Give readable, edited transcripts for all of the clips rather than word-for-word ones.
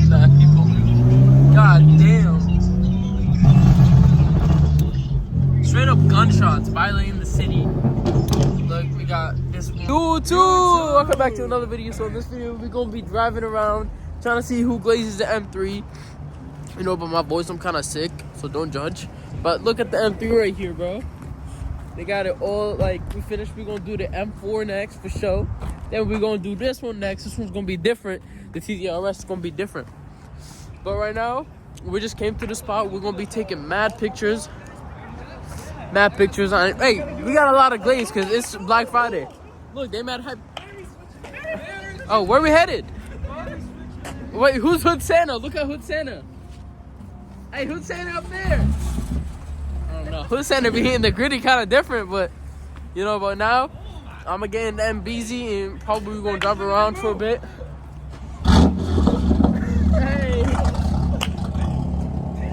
Nah, people. God damn. Straight up gunshots violating the city. Look, we got this one. YouTube! Welcome back to another video. So in this video, we're gonna be driving around trying to see who glazes the M3. You know, but my voice, I'm kind of sick, so don't judge. But look at the M3 right here, bro. They got it all, like, we finished. We're gonna do the M4 next for sure. Then we're gonna do this one next. This one's gonna be different. The TDRS is gonna be different. But right now, we just came to the spot. We're gonna be taking mad pictures. Mad pictures on it. Hey, we got a lot of glaze because it's Black Friday. Look, they mad hype. Oh, where we headed? Wait, who's Hood Santa? Look at Hood Santa. Hey, Hood Santa up there? I don't know. Hood Santa be hitting the gritty kind of different, but you know. But now, I'm gonna get in the MBZ and probably gonna drive around for a bit. Hey,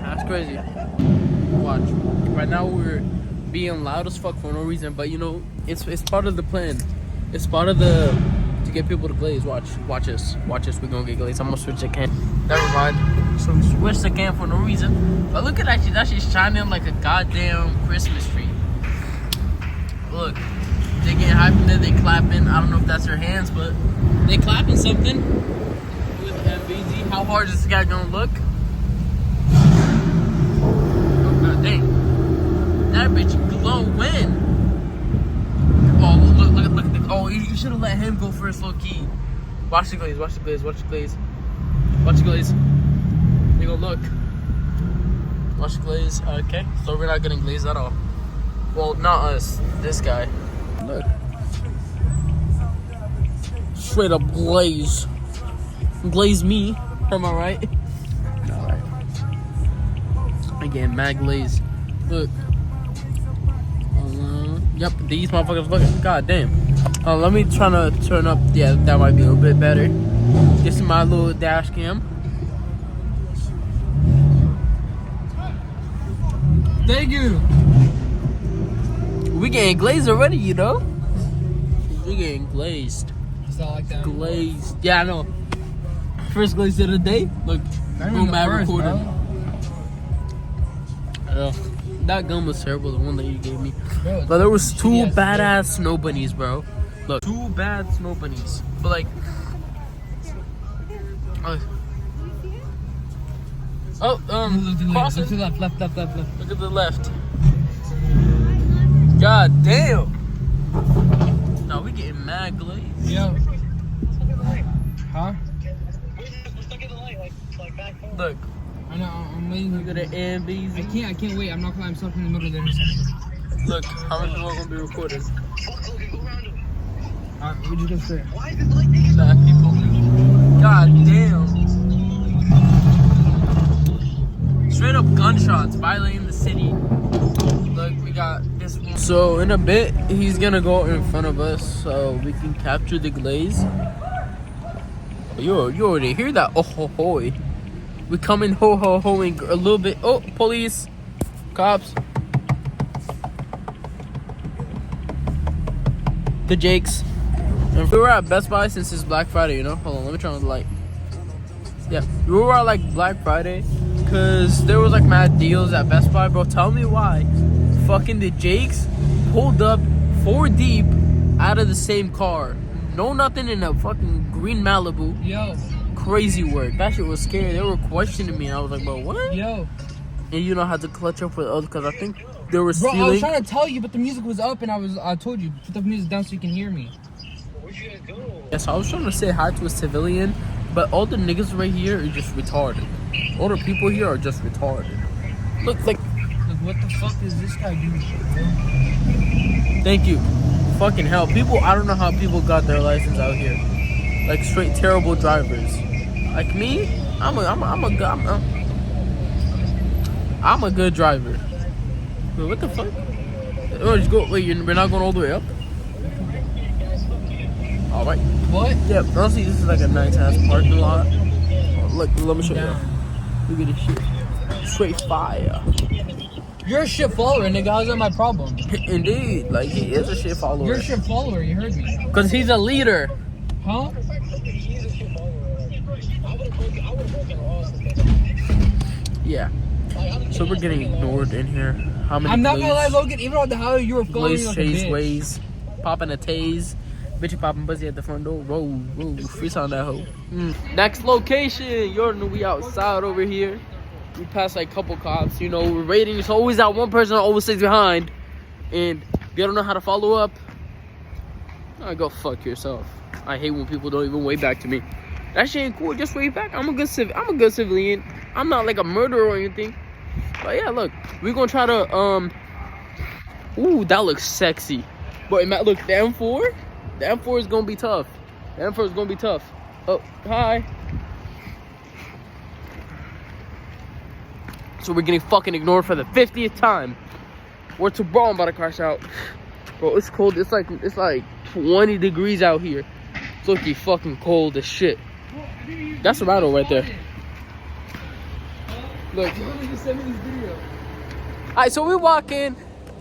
that's crazy. Watch. Right now we're being loud as fuck for no reason, but you know, it's part of the plan. It's part of the to get people to glaze. Watch this. We're gonna get glazed. I'm gonna switch the can. Never mind. So we switched the can for no reason. But look at that shit. That shit's shining like a goddamn Christmas tree. Look, they getting hyped in there. They clapping. I don't know if that's their hands, but they clapping something with MVZ. How hard is this guy gonna look? Oh god dang. That bitch glowing. Oh, look at the. Oh, you should have let him go first, low key. Watch the glaze. Watch the glaze. Watch the glaze. Watch the glaze. You go look. Watch the glaze. Okay, so we're not getting glazed at all. Well, not us. This guy. Look. Straight up glaze. Glaze me. Am I right? Alright. Again, mad glaze. Look. Yep, these motherfuckers looking. God damn. Let me try to turn up. Yeah, that might be a little bit better. This is my little dash cam. Thank you. We getting glazed already, you know? We getting glazed. It's not like that. Glazed. Yeah, I know. First glaze of the day. Look, boom, mad recording. That gun was terrible, the one that you gave me. Bro, but there was two badass snow bunnies, bro. Look, two bad snow bunnies. But like, cross it. Look to the left. Look at the left. God damn. No, we getting mad glaze. Yo. Huh? Look. I know, I'm waiting. Look at the AMBs. I can't wait. I'm not gonna. I'm stuck in the middle of there. Look, how much more gonna be recorded? Alright, we're just gonna straight. Nah, people. God damn. Straight up gunshots violating the city. Look, we got this one. So in a bit, he's gonna go in front of us so we can capture the glaze. You already hear that? Oh ho hoy. We coming ho ho hoing a little bit. Oh, police, cops, the Jakes. And we were at Best Buy since it's Black Friday, you know. Hold on, let me turn on the light. Yeah, we were at like Black Friday because there was like mad deals at Best Buy, bro. Tell me why fucking the Jakes pulled up 4 deep out of the same car. No nothing in a fucking green Malibu. Yo. Crazy work. That shit was scary. They were questioning me and I was like, bro, what? Yo. And you know, I had to clutch up for the other because I think they were stealing. Bro, I was trying to tell you, but the music was up and I told you, put the music down so you can hear me. Where'd you guys go? Yes, I was trying to say hi to a civilian, but all the niggas right here are just retarded. All the people here are just retarded. Look, like, what the fuck is this guy doing? Thank you. Fucking hell. People, I don't know how people got their license out here. Like, straight terrible drivers. Like me, I'm a good driver. Wait, what the fuck? Oh, just go. Wait, we're not going all the way up? All right. What? Yeah, honestly, this is like a nice ass parking lot. Oh, look, let me show you. Look at this shit. Straight fire. You're a shit follower, nigga. How's that my problem? Indeed, like he is a shit follower. You're a shit follower. You heard me. Cause he's a leader. Huh? Yeah. So we're getting ignored in here. How many? I'm not gonna lie, Logan. Even on the highway, you were flowing Blaze like chase a bitch. ways, popping a tase, bitch popping pussy at the front door. Whoa, freestyle that hoe. Next location, you already know we outside over here. We passed like a couple cops. You know, we're raiding. It's always that one person that always stays behind, and they don't know how to follow up. I go fuck yourself. I hate when people don't even wave back to me. That shit ain't cool. Just wave back. I'm a good civilian. I'm not like a murderer or anything. But yeah, look, we're gonna try to ooh, that looks sexy. But look, the M4 is gonna be tough. The M4 is gonna be tough. Oh, hi. So we're getting fucking ignored for the 50th time. We're too bro, I'm about to crash out. Bro, it's cold. It's like 20 degrees out here. It's looking fucking cold as shit. That's a rattle right there. Look. Alright, so we walk in.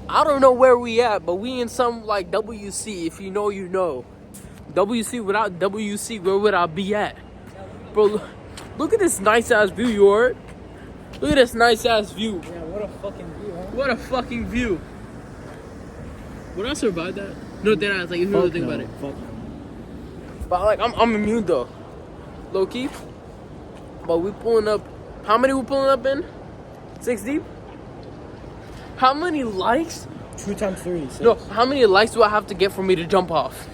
I don't know where we at, but we in some like WC. If you know, you know. WC, without WC, where would I be at? Bro, look at this nice ass view, you heard? Look at this nice ass view. Yeah, what a fucking view, huh? What a fucking view. Would I survive that? No, then I was like, if you really think about it. Fuck no. But like, I'm immune though. Low key. But we pulling up. How many we pulling up in? 6 deep? How many likes? 2 times 3. 6. No, how many likes do I have to get for me to jump off?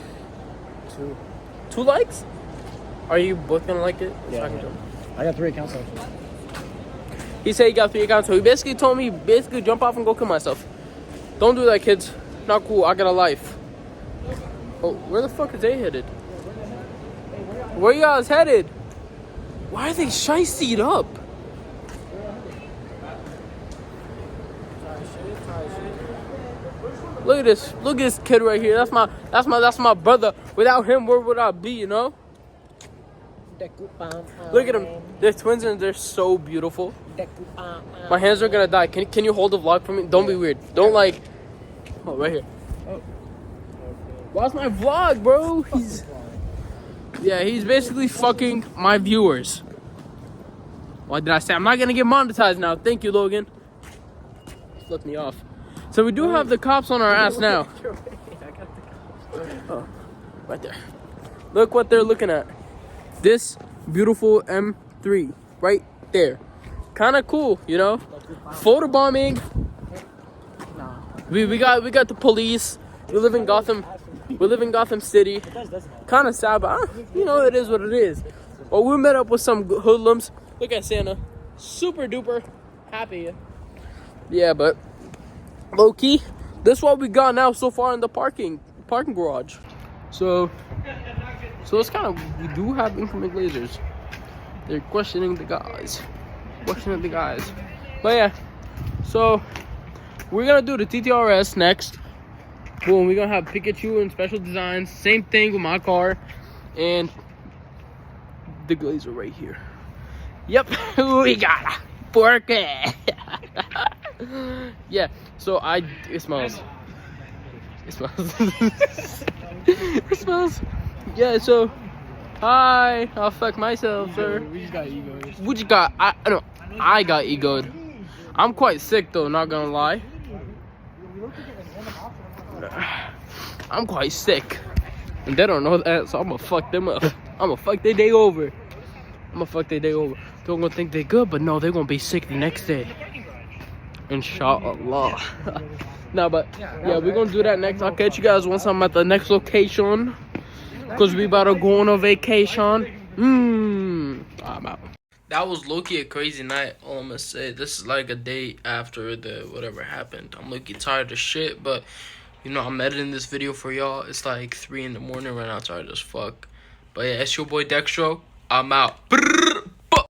2. 2 likes? Are you both gonna like it? Yeah, So I can yeah. jump. I got 3 accounts actually. He said he got 3 accounts, so he basically told me jump off and go kill myself. Don't do that, kids. Not cool. I got a life. Oh, where the fuck is they headed? Where you guys headed? Why are they shiesty up? Look at this. Look at this kid right here. That's my brother. Without him, where would I be, you know? Look at them. They're twins and they're so beautiful. My hands are gonna die. Can you hold the vlog for me? Don't be weird. Don't like. Oh, right here. Oh. Watch my vlog, bro. He's basically fucking my viewers. What did I say? I'm not gonna get monetized now. Thank you, Logan. Flip me off. So we do have the cops on our ass now. Oh, right there. Look what they're looking at. This beautiful M3 right there. Kind of cool, you know. Photobombing. We got the police. We live in Gotham. We live in Gotham City. Kind of sad, but you know it is what it is. Well, we met up with some hoodlums. Look at Santa. Super duper happy. Yeah, but low key, this is what we got now so far in the parking garage. So it's kind of, we do have incoming lasers. They're questioning the guys. But yeah, so we're gonna do the TTRS next. Boom, we're gonna have Pikachu and special designs. Same thing with my car. And the glazer right here. Yep, we got a porky. Yeah, so it smells. It smells. Yeah, so hi, I'll fuck myself, sir. We just got egos. What you got? I got egoed. I'm quite sick though, not gonna lie. I'm quite sick. And they don't know that, so I'm gonna fuck them up. I'm gonna fuck their day over. They're gonna think they're good, but no, they're gonna be sick the next day. Inshallah. Nah, but yeah, we're gonna do that next. I'll catch you guys once I'm at the next location. Cause we about to go on a vacation. I'm out. That was low-key a crazy night, all I'm gonna say. This is like a day after the whatever happened. I'm low-key tired of shit, but you know, I'm editing this video for y'all. It's like 3 in the morning right now, tired as fuck. But yeah, it's your boy Dextro. I'm out.